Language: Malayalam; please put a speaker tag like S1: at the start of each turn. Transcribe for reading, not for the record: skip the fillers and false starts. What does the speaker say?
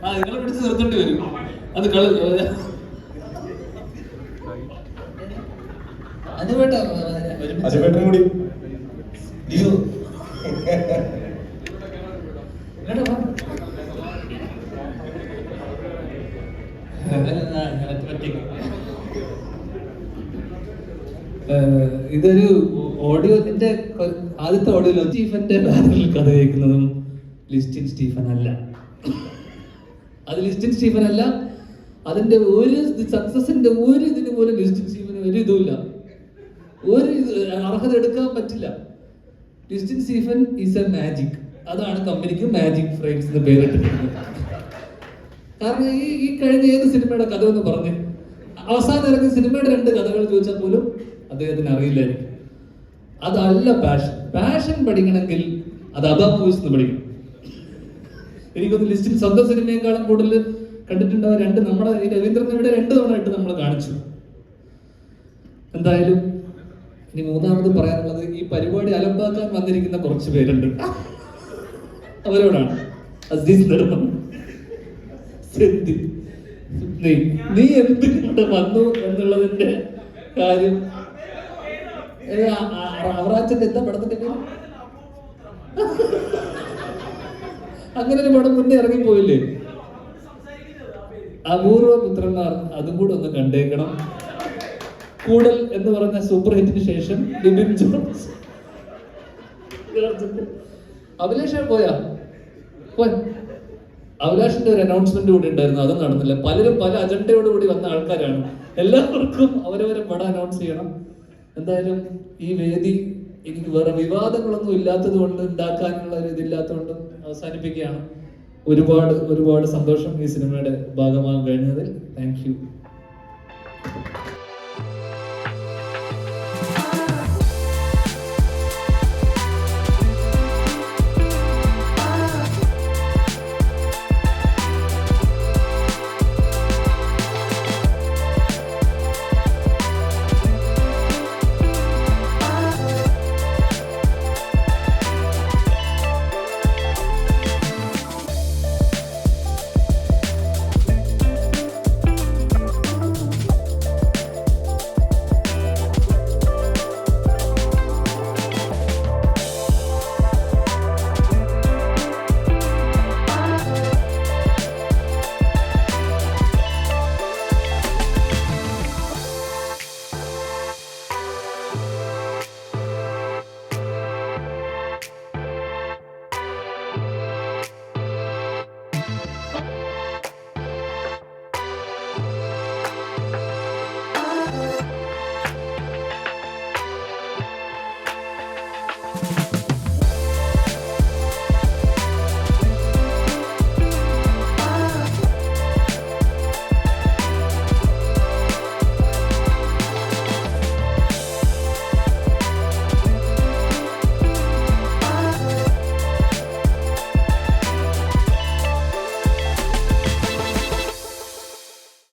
S1: നിങ്ങളെ പിടിച്ച് നിർത്തേണ്ടി വരും. അത്
S2: അനുവേട്ടനും കൂടി
S1: ഇതൊരു ഓഡിയോ, എന്റെ ആദ്യത്തെ ഓഡിയോയിൽ സ്റ്റീഫന്റെ ബാനറിൽ കഥ കേൾക്കുന്നതും ലിസ്റ്റിൻ സ്റ്റീഫൻ അല്ല. അത് ലിസ്റ്റിൻ സ്റ്റീഫൻ അല്ല. അതിന്റെ ഒരു സക്സസിന്റെ ഒരു ഇതിന് പോലും ലിസ്റ്റിൻ സ്റ്റീഫന് ഒരു ഇതുമില്ല, ഒരു അർഹത എടുക്കാൻ പറ്റില്ല. Listin Stephen is A magic. അതാണ് കമ്പനിക്ക് മാജിക് ഫ്രെയിംസ് എന്ന് പേരിട്ടിരിക്കുന്നത്. കാരണം ഈ കഴിഞ്ഞ ഏത് സിനിമയുടെ കഥ എന്ന് പറഞ്ഞ് അവസാനം ഇറങ്ങിയ സിനിമയുടെ 2 കഥകൾ ചോദിച്ചാൽ പോലും അദ്ദേഹത്തിന് അറിയില്ലായിരിക്കും. അതല്ല പാഷൻ. പാഷൻ പഠിക്കണമെങ്കിൽ അത് അതാ മൂവീസ് നിന്ന് പഠിക്കണം. എനിക്കൊന്ന് ലിസ്റ്റിൽ സ്വന്തം സിനിമയെക്കാളും കൂടുതൽ കണ്ടിട്ടുണ്ടാവും 2 നമ്മുടെ ഈ രവീന്ദ്രൻ ഇവിടെ 2 തവണ ആയിട്ട് നമ്മൾ കാണിച്ചു. എന്തായാലും ഇനി മൂന്നാമത് പറയാനുള്ളത്, ഈ പരിപാടി അലമ്പാക്കാൻ വന്നിരിക്കുന്ന കുറച്ച് പേരുണ്ട്, അവരോടാണ്. അസീസ് നിർമ്മം, നീ എന്തുകൊണ്ട് വന്നു എന്നുള്ളതിന്റെ കാര്യം. അവറാച്ചന്റെ എന്താ പടത്തിന്റെ പേര്? അങ്ങനെ ഒരു പടം മുന്നേ ഇറങ്ങിപ്പോയില്ലേ, അപൂർവ പുത്രന്മാർ. അതും കൂടെ ഒന്ന് കണ്ടേക്കണം. കൂടൽ എന്ന് പറഞ്ഞ സൂപ്പർ ഹിറ്റിന് ശേഷം ലിബിൻ ജോൺസ്, അഭിലാഷ് പോയാ അഭിലാഷിന്റെ ഒരു അനൗൺസ്മെന്റ് കൂടി ഉണ്ടായിരുന്നു, അതും നടന്നില്ല. പലരും പല അജണ്ടയോട് കൂടി വന്ന ആൾക്കാരാണ്. എല്ലാവർക്കും അവരവരെ പടം അനൗൺസ് ചെയ്യണം. എന്തായാലും ഈ വേദി എനിക്ക് വേറെ വിവാദങ്ങളൊന്നും ഇല്ലാത്തത് കൊണ്ട്, ഉണ്ടാക്കാനുള്ള ഒരു ഇതില്ലാത്തതുകൊണ്ട് അവസാനിപ്പിക്കുകയാണ്. ഒരുപാട് ഒരുപാട് സന്തോഷം ഈ സിനിമയുടെ ഭാഗമാകാൻ കഴിഞ്ഞതിൽ. Thank you.